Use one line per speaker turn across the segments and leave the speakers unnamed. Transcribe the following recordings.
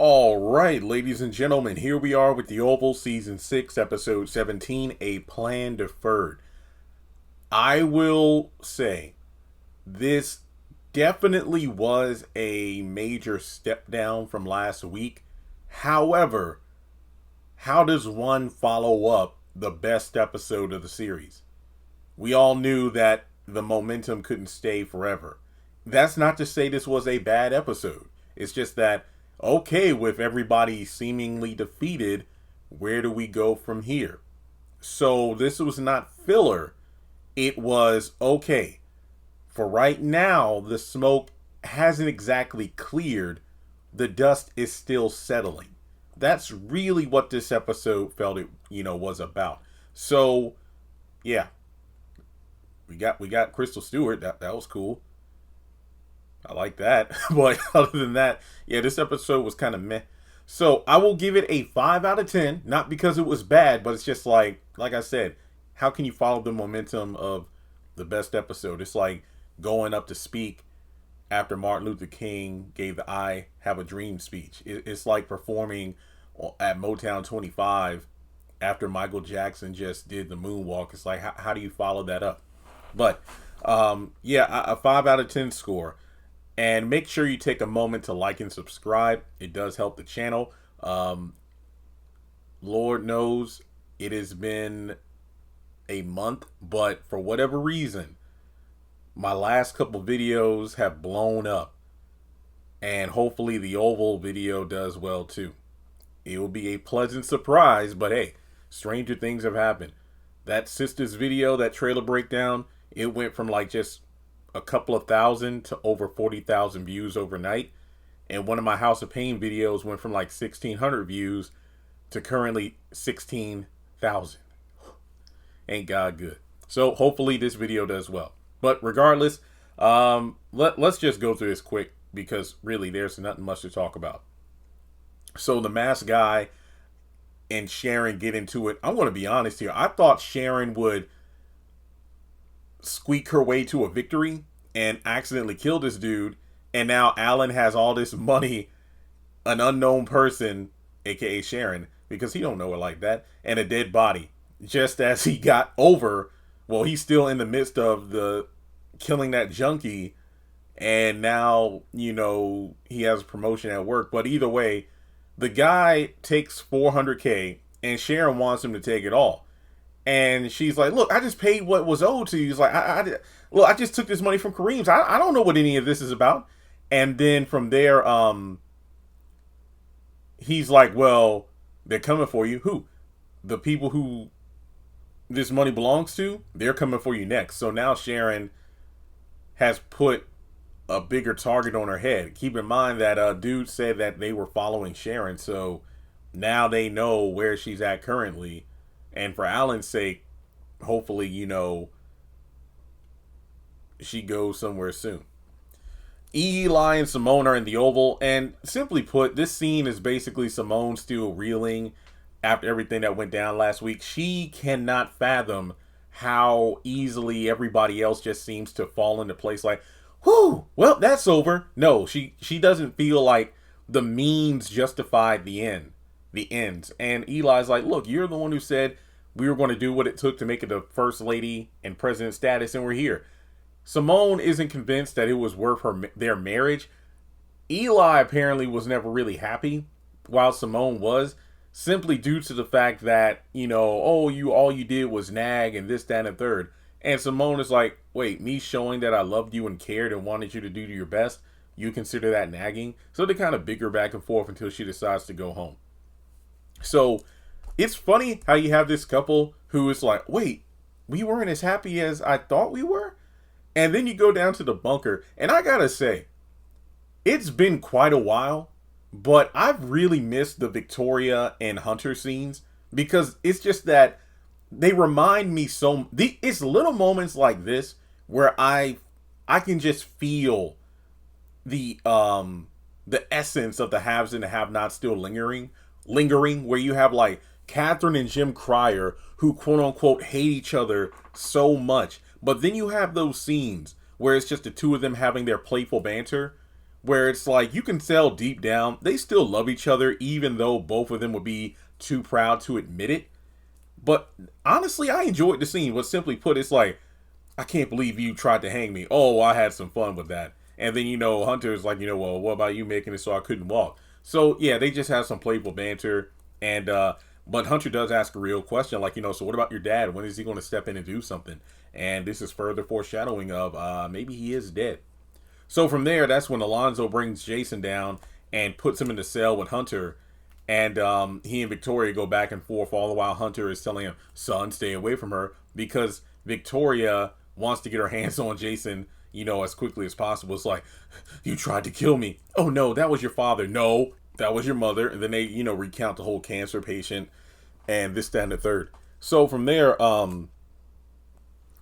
All right, ladies and gentlemen, here we are with The Oval, Season 6, Episode 17, A Plan Deferred. I will say, this definitely was a major step down from last week. However, how does one follow up the best episode of the series? We all knew that the momentum couldn't stay forever. That's not to say this was a bad episode. It's just that, okay, with everybody seemingly defeated, where do we go from here? So this was not filler. It was, okay, for right now, the smoke hasn't exactly cleared. The dust is still settling. That's really what this episode felt was about. So, yeah, we got Crystal Stewart. That was cool. I like that. But other than that, yeah, this episode was kind of meh. So I will give it a 5 out of 10. Not because it was bad, but it's just like I said, how can you follow the momentum of the best episode? It's like going up to speak after Martin Luther King gave the I Have a Dream speech. It's like performing at Motown 25 after Michael Jackson just did the moonwalk. It's like, how do you follow that up? But yeah, a 5 out of 10 score. And make sure you take a moment to like and subscribe. It does help the channel. Lord knows it has been a month, but for whatever reason, my last couple videos have blown up. And hopefully the Oval video does well too. It will be a pleasant surprise, but hey, stranger things have happened. That Sisters video, that trailer breakdown, it went from like just a couple of thousand to over 40,000 views overnight. And one of my House of Pain videos went from like 1,600 views to currently 16,000. Ain't God good. So hopefully this video does well. But regardless, let's just go through this quick because really there's nothing much to talk about. So the masked guy and Sharon get into it. I want to be honest here. I thought Sharon would squeak her way to a victory and accidentally kill this dude, and now Alan has all this money, an unknown person, aka Sharon, because he don't know her like that, and a dead body. Just as he got over, well, he's still in the midst of the killing that junkie, and now he has a promotion at work. But either way, the guy takes $400K and Sharon wants him to take it all. And she's like, look, I just paid what was owed to you. He's like, I just took this money from Kareem's. I don't know what any of this is about. And then from there, he's like, well, they're coming for you. Who? The people who this money belongs to, they're coming for you next. So now Sharon has put a bigger target on her head. Keep in mind that dude said that they were following Sharon. So now they know where she's at currently. And for Alan's sake, hopefully, she goes somewhere soon. Eli and Simone are in the Oval. And simply put, this scene is basically Simone still reeling after everything that went down last week. She cannot fathom how easily everybody else just seems to fall into place. Like, whew, well, that's over. No, she doesn't feel like the means justified the ends. And Eli's like, look, you're the one who said we were going to do what it took to make it the first lady and president status, and we're here. Simone isn't convinced that it was worth their marriage. Eli apparently was never really happy, while Simone was, simply due to the fact that, all you did was nag and this, that, and the third. And Simone is like, wait, me showing that I loved you and cared and wanted you to do your best, you consider that nagging? So they kind of bicker back and forth until she decides to go home. So it's funny how you have this couple who is like, wait, we weren't as happy as I thought we were? And then you go down to the bunker. And I gotta say, it's been quite a while, but I've really missed the Victoria and Hunter scenes because it's just that they remind me it's little moments like this where I can just feel the essence of the haves and the have-nots still lingering, where you have like Catherine and Jim Cryer who quote unquote hate each other so much. But then you have those scenes where it's just the two of them having their playful banter, where it's like you can tell deep down they still love each other, even though both of them would be too proud to admit it. But honestly, I enjoyed the scene. But simply put, it's like, I can't believe you tried to hang me. Oh, well, I had some fun with that. And then, Hunter's like, well, what about you making it so I couldn't walk? So, yeah, they just have some playful banter. And, but Hunter does ask a real question, like, so what about your dad? When is he going to step in and do something? And this is further foreshadowing of maybe he is dead. So from there, that's when Alonzo brings Jason down and puts him in the cell with Hunter. And he and Victoria go back and forth all the while Hunter is telling him, son, stay away from her. Because Victoria wants to get her hands on Jason, as quickly as possible. It's like, you tried to kill me. Oh, no, that was your father. No, that was your mother. And then they, recount the whole cancer patient and this, that, and the third. So from there,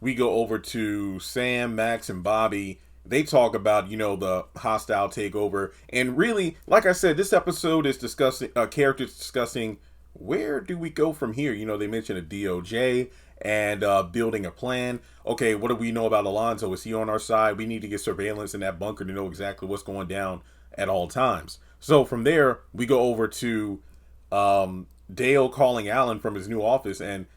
we go over to Sam, Max, and Bobby. They talk about, the hostile takeover. And really, like I said, this episode is discussing, characters discussing where do we go from here? They mentioned a DOJ and building a plan. Okay, what do we know about Alonzo? Is he on our side? We need to get surveillance in that bunker to know exactly what's going down at all times. So from there, we go over to Dale calling Alan from his new office. And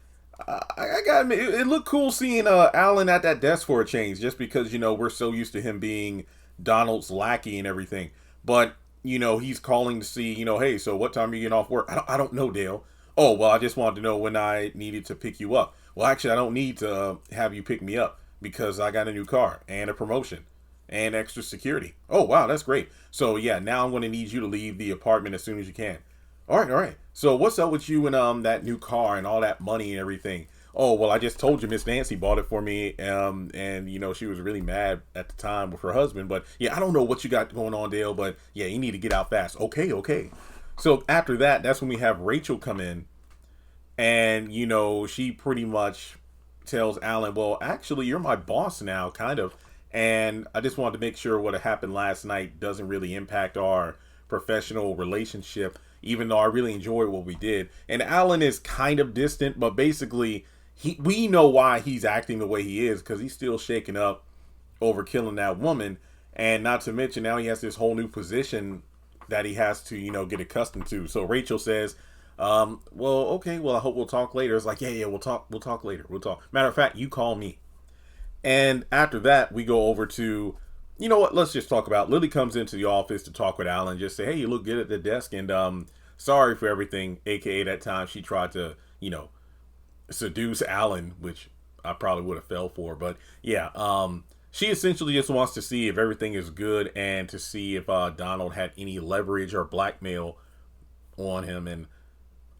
I got admit, it looked cool seeing Alan at that desk for a change, just because we're so used to him being Donald's lackey and everything. But he's calling to see hey, so what time are you getting off work? I don't know, Dale. Oh, well, I just wanted to know when I needed to pick you up. Well, actually, I don't need to have you pick me up because I got a new car and a promotion and extra security. Oh, wow, that's great. So yeah, now I'm going to need you to leave the apartment as soon as you can. All right. So what's up with you and that new car and all that money and everything? Oh, well, I just told you Miss Nancy bought it for me, and she was really mad at the time with her husband. But yeah, I don't know what you got going on, Dale, but yeah, you need to get out fast. Okay. So after that, that's when we have Rachel come in, and she pretty much tells Alan, well, actually, you're my boss now, kind of, and I just wanted to make sure what happened last night doesn't really impact our professional relationship, even though I really enjoyed what we did. And Alan is kind of distant, but basically we know why he's acting the way he is, because he's still shaken up over killing that woman. And not to mention, now he has this whole new position that he has to, get accustomed to. So Rachel says, well, okay, well, I hope we'll talk later. It's like, yeah, we'll talk later. We'll talk. Matter of fact, you call me. And after that, we go over to, what, let's just talk about, Lily comes into the office to talk with Alan, just say, hey, you look good at the desk, and sorry for everything, aka that time she tried to, seduce Alan, which I probably would have fell for. But yeah, she essentially just wants to see if everything is good and to see if Donald had any leverage or blackmail on him. And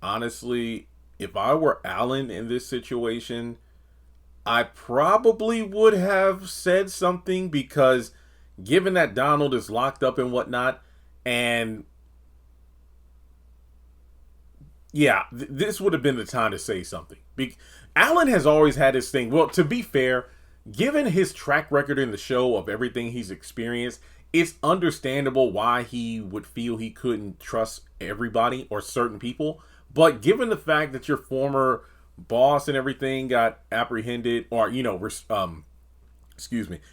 honestly, if I were Alan in this situation, I probably would have said something, because given that Donald is locked up and whatnot, and yeah, this would have been the time to say something. Alan has always had this thing. Well, to be fair, given his track record in the show of everything he's experienced, it's understandable why he would feel he couldn't trust everybody or certain people. But given the fact that your former boss and everything got apprehended, or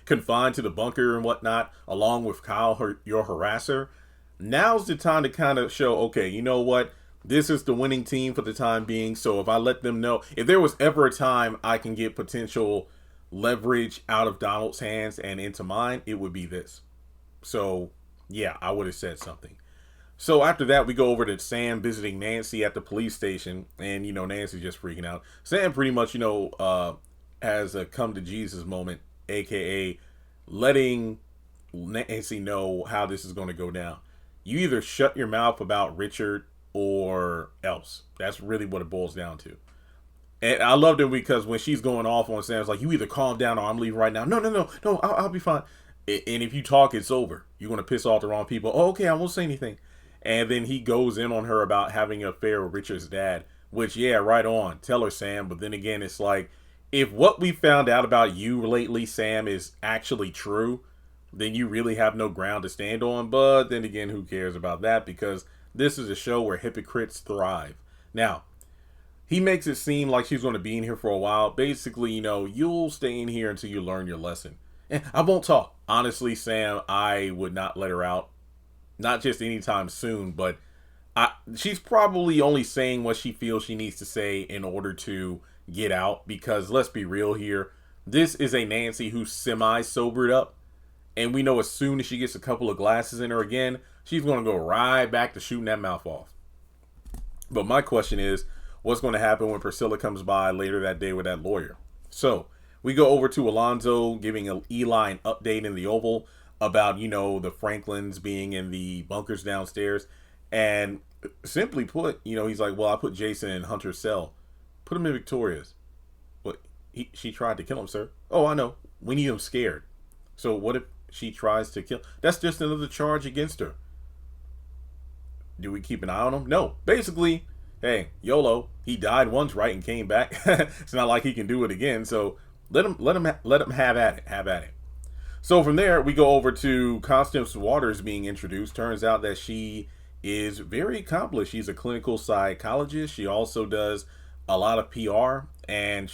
confined to the bunker and whatnot, along with Kyle, your harasser, now's the time to kind of show, okay, you know what, this is the winning team for the time being. So if I let them know, if there was ever a time I can get potential leverage out of Donald's hands and into mine, it would be this. So yeah, I would have said something. So after that, we go over to Sam visiting Nancy at the police station, and Nancy's just freaking out. Sam pretty much has a come to Jesus moment, aka letting Nancy know how this is going to go down. You either shut your mouth about Richard or else. That's really what it boils down to. And I loved it because when she's going off on Sam, it's like, you either calm down or I'm leaving right now. No, I'll be fine. And if you talk, it's over. You're going to piss off the wrong people. Oh, okay, I won't say anything. And then he goes in on her about having an affair with Richard's dad, which, yeah, right on. Tell her, Sam. But then again, it's like, if what we found out about you lately, Sam, is actually true, then you really have no ground to stand on. But then again, who cares about that? Because this is a show where hypocrites thrive. Now, he makes it seem like she's going to be in here for a while. Basically, you'll stay in here until you learn your lesson. I won't talk. Honestly, Sam, I would not let her out. Not just anytime soon, but she's probably only saying what she feels she needs to say in order to get out. Because let's be real here. This is a Nancy who's semi-sobered up. And we know as soon as she gets a couple of glasses in her again, she's going to go right back to shooting that mouth off. But my question is, what's going to happen when Priscilla comes by later that day with that lawyer? So we go over to Alonzo giving Eli an update in the Oval about, the Franklins being in the bunkers downstairs. And simply put, he's like, well, I put Jason in Hunter's cell. Put him in Victoria's. But she tried to kill him, sir. Oh, I know. We need him scared. So what if she tries to kill? That's just another charge against her. Do we keep an eye on him? No. Basically, hey, YOLO. He died once, right, and came back. It's not like he can do it again. So let him have at it. Have at it. So from there, we go over to Constance Waters being introduced. Turns out that she is very accomplished. She's a clinical psychologist. She also does a lot of PR. And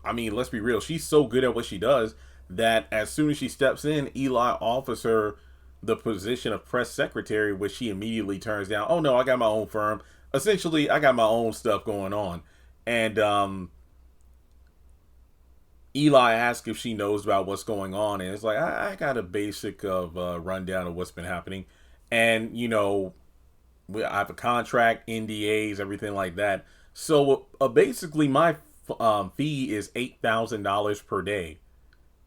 let's be real. She's so good at what she does that as soon as she steps in, Eli offers her the position of press secretary, which she immediately turns down. Oh no, I got my own firm. Essentially, I got my own stuff going on. And Eli asks if she knows about what's going on, and it's like, I got a basic of rundown of what's been happening. And, I have a contract, NDAs, everything like that. So basically my fee is $8,000 per day.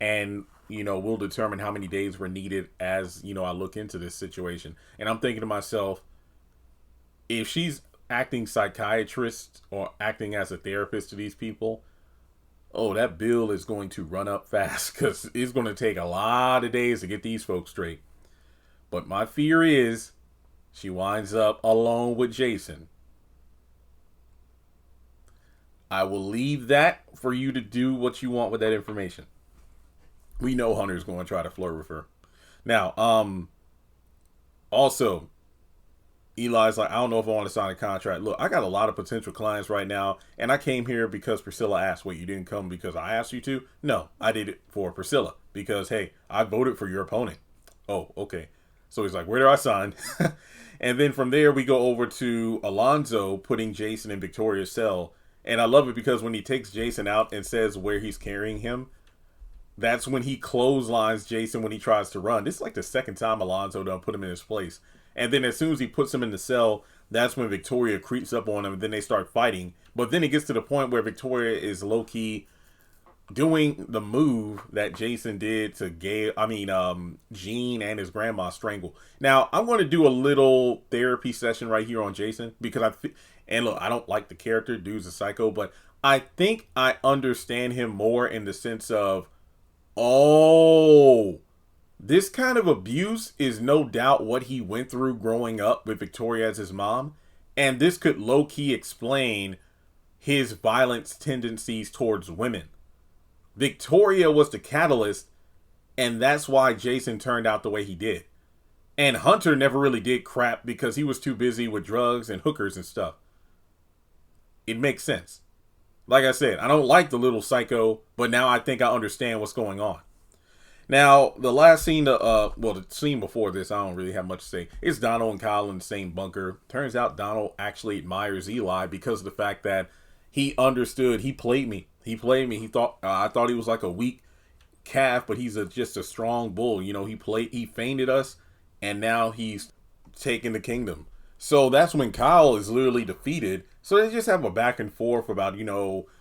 And, we'll determine how many days were needed as, I look into this situation. And I'm thinking to myself, if she's acting psychiatrist or acting as a therapist to these people, oh, that bill is going to run up fast because it's going to take a lot of days to get these folks straight. But my fear is she winds up alone with Jason. I will leave that for you to do what you want with that information. We know Hunter's going to try to flirt with her. Now, also, Eli's like, I don't know if I want to sign a contract. Look, I got a lot of potential clients right now, and I came here because Priscilla asked. Wait, you didn't come because I asked you to? No, I did it for Priscilla because, hey, I voted for your opponent. Oh, okay. So he's like, where do I sign? And then from there, we go over to Alonzo putting Jason in Victoria's cell. And I love it because when he takes Jason out and says where he's carrying him, that's when he clotheslines Jason when he tries to run. This is like the second time Alonzo done put him in his place. And then as soon as he puts him in the cell, that's when Victoria creeps up on him, and then they start fighting. But then it gets to the point where Victoria is low-key doing the move that Jason did to Gene and his grandma strangle. Now, I'm going to do a little therapy session right here on Jason because I don't like the character. Dude's a psycho, but I think I understand him more in the sense of, this kind of abuse is no doubt what he went through growing up with Victoria as his mom. And this could low-key explain his violence tendencies towards women. Victoria was the catalyst, and that's why Jason turned out the way he did. And Hunter never really did crap because he was too busy with drugs and hookers and stuff. It makes sense. Like I said, I don't like the little psycho, but now I think I understand what's going on. Now, the last scene, the scene before this, I don't really have much to say. It's Donald and Kyle in the same bunker. Turns out Donald actually admires Eli because of the fact that he understood. He played me. He thought I thought he was like a weak calf, but he's just a strong bull. He feigted us, and now he's taking the kingdom. So that's when Kyle is literally defeated. So they just have a back and forth about,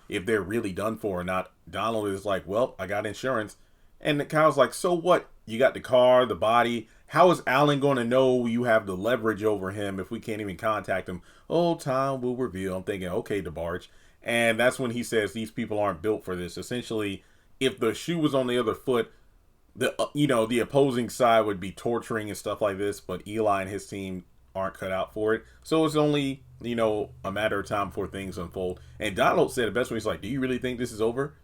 if they're really done for or not. Donald is like, well, I got insurance. And Kyle's like, so what? You got the car, the body. How is Alan going to know you have the leverage over him if we can't even contact him? Oh, time will reveal. I'm thinking, okay, DeBarge. And that's when he says these people aren't built for this. Essentially, if the shoe was on the other foot, the opposing side would be torturing and stuff like this. But Eli and his team aren't cut out for it. So it's only, a matter of time before things unfold. And Donald said the best way. He's like, do you really think this is over?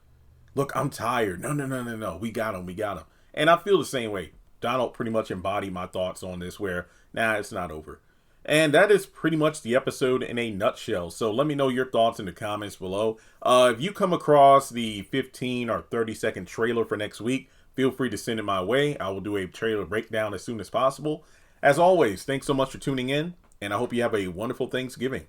Look, I'm tired. No. We got him. And I feel the same way. Donald pretty much embodied my thoughts on this where, it's not over. And that is pretty much the episode in a nutshell. So let me know your thoughts in the comments below. If you come across the 15 or 30 second trailer for next week, feel free to send it my way. I will do a trailer breakdown as soon as possible. As always, thanks so much for tuning in, and I hope you have a wonderful Thanksgiving.